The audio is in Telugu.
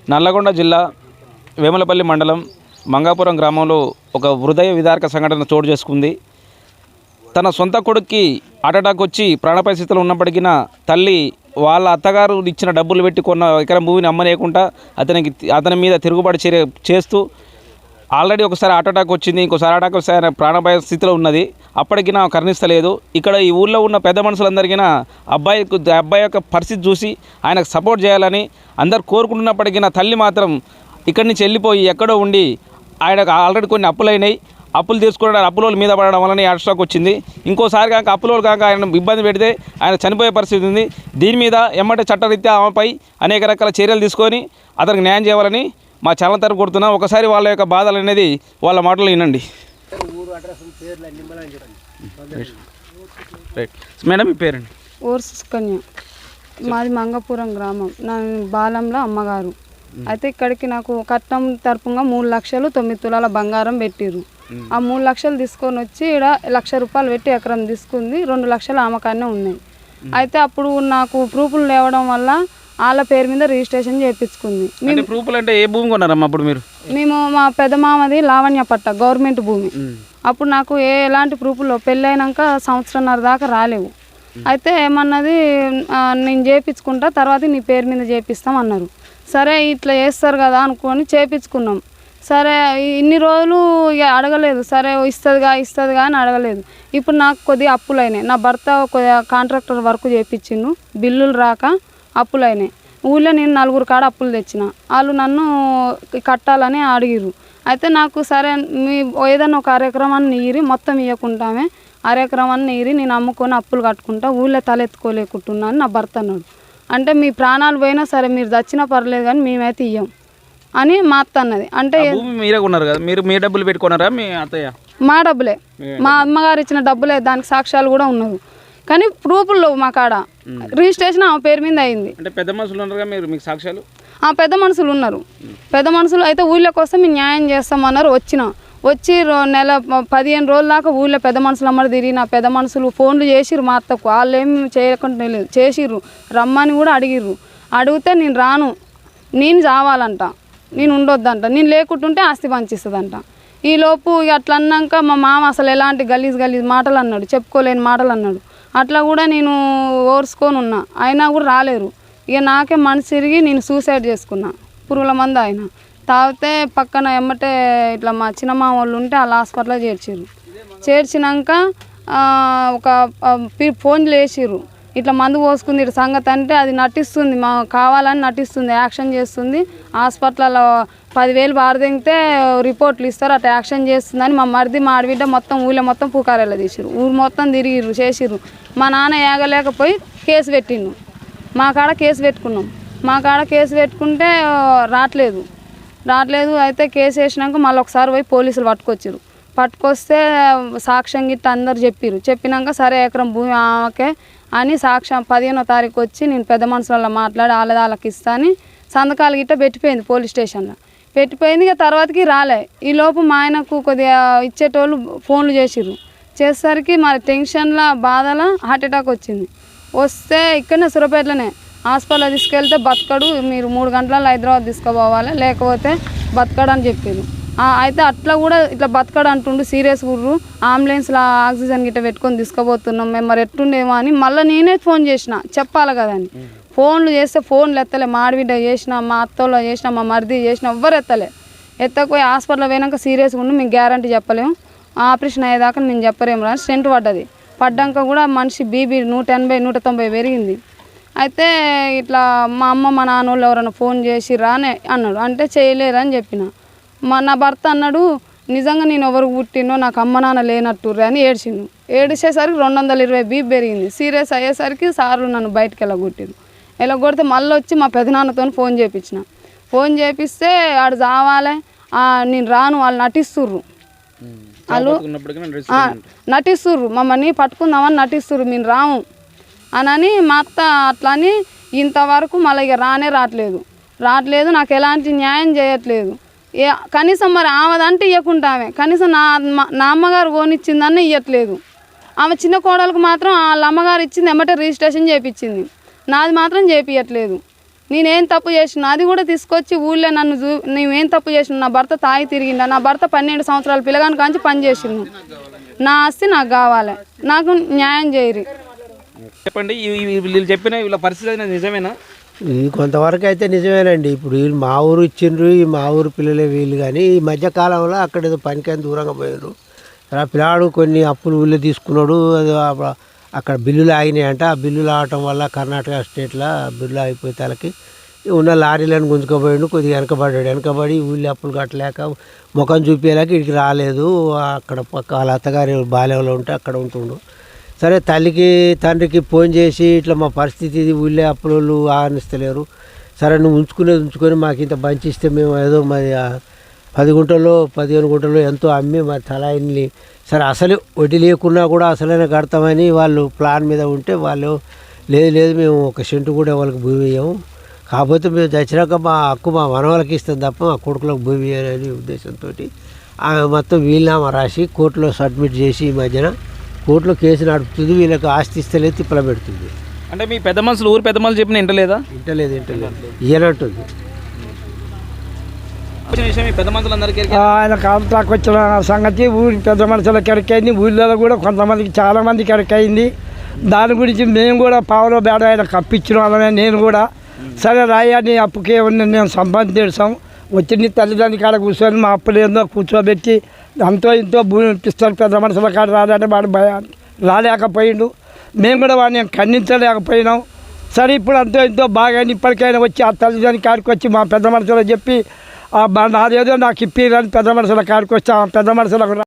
నల్లగొండ జిల్లా వేములపల్లి మండలం మంగాపురం గ్రామంలో ఒక హృదయ విదారక సంఘటన చోటు చేసుకుంది. తన సొంత కొడుక్కి అటాక్ వచ్చి ప్రాణాపాయ స్థితిలో ఉన్నప్పటికీ తల్లి వాళ్ళ అత్తగారు ఇచ్చిన డబ్బులు పెట్టి కొన్న ఎకరం భూమిని అమ్మలేకుండా అతని మీద తిరుగుబాటు చర్య చేస్తూ ఆల్రెడీ ఒకసారి అటాక్ వచ్చింది, ఇంకోసారి అటాక్ వస్తే ఆయన ప్రాణాపాయ స్థితిలో ఉన్నది. అప్పటికి కరుణిస్తలేదు. ఇక్కడ ఈ ఊళ్ళో ఉన్న పెద్ద మనుషులందరికీ అబ్బాయి యొక్క పరిస్థితి చూసి ఆయనకు సపోర్ట్ చేయాలని అందరు కోరుకుంటున్నప్పటికీ తల్లి మాత్రం ఇక్కడి నుంచి వెళ్ళిపోయి ఎక్కడో ఉండి ఆయనకు ఆల్రెడీ కొన్ని అప్పులైనాయి. అప్పులు తీసుకోవడానికి అప్పుల మీద పడడం వలన అటాక్ వచ్చింది. ఇంకోసారి కాక అప్పుల కాక ఆయన ఇబ్బంది పెడితే ఆయన చనిపోయే పరిస్థితి ఉంది. దీని మీద ఎమ్మటే చట్టరీత్యా ఆమెపై అనేక రకాల చర్యలు తీసుకొని అతనికి న్యాయం చేయాలని మా ఛానల్ తరపు కోరుతున్నాం. ఒకసారి వాళ్ళ యొక్క బాధలు అనేది వాళ్ళ మాటలు వినండి. మేడం మీ పేరండి? ఓర్సుకన్య, మాది మంగపురం గ్రామం. నా బాలంలో అమ్మగారు. అయితే ఇక్కడికి నాకు కట్నం తరపుగా 3 లక్షలు 9 తులాల బంగారం పెట్టిర్రు. ఆ 3 లక్షలు తీసుకొని వచ్చి ఇక్కడ 1 లక్ష రూపాయలు పెట్టి ఎకరం తీసుకుంది. 2 లక్షలు ఆమెకాన్నే ఉన్నాయి. అయితే అప్పుడు నాకు ప్రూఫ్లు లేవడం వల్ల వాళ్ళ పేరు మీద రిజిస్ట్రేషన్ చేయించుకుంది. ప్రూఫ్లు అంటే ఏ భూమి కొన్నారమ్మా అప్పుడు మీరు? మేము మా పెదమామది లావణ్య పట్ట గవర్నమెంట్ భూమి. అప్పుడు నాకు ఎలాంటి ప్రూఫ్లు పెళ్ళైనాక 1.5 సంవత్సరం దాకా రాలేవు. అయితే ఏమన్నది, నేను చేయించుకుంటా, తర్వాత నీ పేరు మీద చేపిస్తాం అన్నారు. సరే ఇట్లా చేస్తారు కదా అనుకొని చేయించుకున్నాం. సరే ఇన్ని రోజులు ఇక అడగలేదు. సరే ఇస్తుందిగా అని అడగలేదు. ఇప్పుడు నాకు కొద్దిగా అప్పులైనాయి. నా భర్త కొద్దిగా కాంట్రాక్టర్ వర్క్ చేయించిండు, బిల్లులు రాక అప్పులైనాయి. ఊళ్ళో నేను 4 కాడ అప్పులు తెచ్చిన. వాళ్ళు నన్ను కట్టాలని అడిగిర్రు. అయితే నాకు సరే మీ ఏదైనా ఒక కార్యక్రమాన్ని నీరి మొత్తం ఇవ్వకుంటామే, కార్యక్రమాన్ని నీరి నేను అమ్ముకొని అప్పులు కట్టుకుంటా, ఊళ్ళో తలెత్తుకోలేకుంటున్నాను నా భర్త అన్నాడు. అంటే మీ ప్రాణాలు పోయినా సరే మీరు దచ్చినా పర్లేదు కానీ మేమైతే ఇయ్యం అని మా అత్త అన్నది. అంటే మీరే కొన్నారు కదా, మీరు మీ డబ్బులు పెట్టుకున్నారా? మీ అత్తయ్య? మా డబ్బులే, మా అమ్మగారు ఇచ్చిన డబ్బులే. దానికి సాక్ష్యాలు కూడా ఉన్నది కానీ ప్రూఫ్లు మా కాడ. రిజిస్ట్రేషన్ ఆమె పేరు మీద అయింది. అంటే పెద్ద మనుషులు ఉన్నారుగా మీరు, మీకు సాక్ష్యాలు? పెద్ద మనుషులు ఉన్నారు. పెద్ద మనుషులు అయితే ఊళ్ళోకి వస్తే మేము న్యాయం చేస్తామన్నారు. వచ్చి నెల 15 రోజుల దాకా ఊళ్ళో పెద్ద మనుషులు అమ్మడి తిరిగిన పెద్ద మనుషులు ఫోన్లు చేసిర్రు మా అత్తకు. వాళ్ళు ఏమి చేయకుండా లేదు, చేసిర్రు, రమ్మని కూడా అడిగిర్రు. అడిగితే నేను రాను, నేను చావాలంట, నేను ఉండొద్దంట, నేను లేకుంటుంటే ఆస్తి పంచిస్తుందంట. ఈలోపు అట్లా అన్నాక మా మామ అసలు ఎలాంటి గలీజ్ మాటలు అన్నాడు, చెప్పుకోలేని మాటలు అన్నాడు. అట్లా కూడా నేను ఓర్చుకొని ఉన్నా, అయినా కూడా రాలేరు. ఇక నాకే మనసు తిరిగి నేను సూసైడ్ చేసుకున్నా. పురుగుల మందు ఆయన తాగితే పక్కన ఎమ్మటే ఇట్లా మా చిన్నమామ వాళ్ళు ఉంటే వాళ్ళ హాస్పిటల్లో చేర్చినాక ఒక ఫోన్లు వేసిర్రు, ఇట్లా మందు పోసుకుంది ఇట్లా సంగతి అంటే అది నటిస్తుంది, మా కావాలని నటిస్తుంది, యాక్షన్ చేస్తుంది. హాస్పిటల్లో 10,000 బారదెంగితే రిపోర్ట్లు ఇస్తారు, అట్లా యాక్షన్ చేస్తుందని మా మరిది మా ఆడబిడ్డ మొత్తం ఊళ్ళో మొత్తం పుకారెలా తీసిర్రు. ఊరు మొత్తం తిరిగిర్రు, చేసిర్రు. మా నాన్న ఏగలేకపోయి కేసు పెట్టిండు. మా కాడ కేసు పెట్టుకున్నాం. మా కాడ కేసు పెట్టుకుంటే రావట్లేదు. అయితే కేసు వేసినాక మళ్ళీ ఒకసారి పోయి పోలీసులు పట్టుకొస్తే సాక్ష్యం గిట్ట అందరు చెప్పినాక సరే ఎకరం భూమి ఆమెకే అని సాక్ష్యం 15వ తారీఖు వచ్చి నేను పెద్ద మనుషులలో మాట్లాడి వాళ్ళకి ఇస్తా అని సంతకాలు గిట్ట పెట్టిపోయింది పోలీస్ స్టేషన్లో. పెట్టిపోయింది. ఇక తర్వాతకి రాలే. ఈలోపు మా ఆయనకు కొద్దిగా ఇచ్చేటోళ్ళు ఫోన్లు చేసేసరికి మరి టెన్షన్లో బాధలో హార్ట్అటాక్ వచ్చింది. వస్తే ఇక్కడనే సురపేటలోనే హాస్పిటల్లో తీసుకెళ్తే బతకడు, మీరు 3 గంటలలో హైదరాబాద్ తీసుకుపోవాలి, లేకపోతే బతకడు అని చెప్పారు. అయితే అట్లా కూడా ఇట్లా బతకడు అంటుండు, సీరియస్ గుర్రు, అంబులెన్స్లో ఆక్సిజన్ గిట్ట పెట్టుకొని తీసుకుపోతున్నాం మేము, మరి ఎట్టుండేమో అని మళ్ళీ నేనే ఫోన్ చేసిన, చెప్పాలి కదా అని. ఫోన్లు చేస్తే ఫోన్లు ఎత్తలే. మా ఆడబిడ్డ చేసిన, మా అత్తలో చేసిన, మా మరిది చేసిన, ఎవ్వరు ఎత్తకపోయి హాస్పిటల్లో పోయినాక సీరియస్గా ఉండి మేము గ్యారంటీ చెప్పలేము, ఆపరేషన్ అయ్యేదాకా మేము చెప్పలేము రా. స్టెంట్ పడ్డాక కూడా మనిషి బీపీ 180 190 పెరిగింది. అయితే ఇట్లా మా అమ్మ మా నాన్న వాళ్ళు ఎవరైనా ఫోన్ చేసి రానే అన్నాడు. అంటే చేయలేరని చెప్పిన. నా భర్త అన్నాడు, నిజంగా నేను ఎవరికి పుట్టినో నాకు అమ్మ నాన్న లేనట్టుర్రే అని ఏడ్చిండు. ఏడిచేసరికి 220 బీపీ పెరిగింది. సీరియస్ అయ్యేసరికి సార్లు నన్ను బయటకు వెళ్ళగొడితే మళ్ళీ వచ్చి మా పెదనాన్నతో ఫోన్ చేపిస్తే ఆడు చావాలి, నేను రాను, వాళ్ళు నటిస్తుర్రు, మమ్మల్ని పట్టుకుందామని నటిస్తుర్రు, మేము రాము అని మా అత్త అట్లా అని ఇంతవరకు మళ్ళీ ఇక రావట్లేదు. నాకు ఎలాంటి న్యాయం చేయట్లేదు. కనీసం మరి ఆమెదంటే ఇవ్వకుంటామే, కనీసం నా అమ్మగారు కోనిచ్చిందన్న ఇవ్వట్లేదు. ఆమె చిన్న కోడలకు మాత్రం వాళ్ళ అమ్మగారు ఇచ్చింది ఎమ్మటే రిజిస్ట్రేషన్ చేయించింది, నాది మాత్రం చేపియట్లేదు. నేనేం తప్పు చేసిన అది కూడా తీసుకొచ్చి ఊళ్ళో నన్ను నువ్వేం తప్పు చేసిన నా భర్త తాగి తిరిగిందా, నా భర్త 12 సంవత్సరాల పిల్లగాని కాంచి పని చేసిండు, నా ఆస్తి నాకు కావాలి, నాకు న్యాయం చేయరు. చెప్పండి, వీళ్ళు చెప్పిన వీళ్ళ పరిస్థితి అనేది నిజమేనా? ఇది కొంతవరకు అయితే నిజమేనండి. ఇప్పుడు వీళ్ళు మా ఊరు ఇచ్చిండ్రు, ఈ మా ఊరు పిల్లలే వీళ్ళు. కానీ ఈ మధ్యకాలంలో అక్కడ ఏదో పనికని దూరంగా పోయారు. ఆ పిల్లాడు కొన్ని అప్పులు ఊళ్ళో తీసుకున్నాడు, అది అక్కడ బిల్లులు ఆగినాయంట. ఆ బిల్లులు ఆగటం వల్ల కర్ణాటక స్టేట్లో బిల్లు ఆగిపోయి తలకి ఉన్న లారీలను గుంజుకోపోయాడు. కొద్దిగా వెనకబడి ఊళ్ళో అప్పులు కట్టలేక ముఖం చూపించలేక ఇక్కడికి రాలేదు. అక్కడ పక్క వాళ్ళ అత్తగారి బాల్యంలో ఉంటే అక్కడ ఉంటుండు. సరే తల్లికి తండ్రికి ఫోన్ చేసి ఇట్లా మా పరిస్థితి ఇది, ఊళ్ళో అప్పులు ఆనిస్తలేరు, సరే నువ్వు ఉంచుకొని మాకు ఇంత బంచిస్తే మేము ఏదో మరి 10 గుంటల్లో 15 గుంటల్లో ఎంతో అమ్మి మరి తలాయిని సరే అసలు వడ్డీ లేకున్నా కూడా అసలైనా కడతామని వాళ్ళు ప్లాన్ మీద ఉంటే వాళ్ళు లేదు మేము 1 సెంటు కూడా వాళ్ళకి భూమి ఇవ్వము, కాకపోతే మేము చచ్చినాక మా హక్కు మా మనవాళ్ళకి ఇస్తాం తప్ప మా కొడుకులకు భూమి ఇవ్వాలనే ఉద్దేశంతో ఆమె మొత్తం వీలునామా రాసి కోర్టులో సబ్మిట్ చేసి ఈ మధ్యన కోర్టులో కేసు నడుపుతుంది. వీళ్ళకి ఆస్తి ఇస్తలేదు, తిప్పల పెడుతుంది. అంటే మీ పెద్ద మనుషులు ఊరు పెద్ద మనుషులు చెప్పిన ఇంటలేదా? ఇంటలేదు ఇయ్యనంటుంది. విషయం ఈ పెద్ద మనుషులందరికీ ఆయన కాంట్రాక్ట్ వచ్చిన సంగతి ఊరి పెద్ద మనుషులకు ఎరకైంది, ఊళ్ళో కూడా కొంతమందికి చాలామందికి ఎరకైంది. దాని గురించి మేము కూడా పావులో బేడ ఆయన కప్పించిన వాళ్ళమే. నేను కూడా సరే రాయని అప్పుకే ఉన్న మేము సంపాదించాం, వచ్చింది తల్లిదండ్రుల కాడ కూర్చొని మా అప్పులు ఏందో కూర్చోబెట్టి అంతో ఇంతో భూమి ఇప్పిస్తాను. పెద్ద మనుషుల కాడ రాదంటే వాడు రాలేకపోయిండు, మేము కూడా వాడిని ఖండించలేకపోయినాం. సరే ఇప్పుడు అంతో ఇంతో బాగా ఇప్పటికైనా వచ్చి ఆ తల్లిదండ్రుల కాడికి వచ్చి మా పెద్ద మనుషులకు చెప్పి నాదేదో నాకు ఇప్పిరని పెద్ద మనుషుల కాడికి వచ్చి ఆ పెద్ద మనుషులకు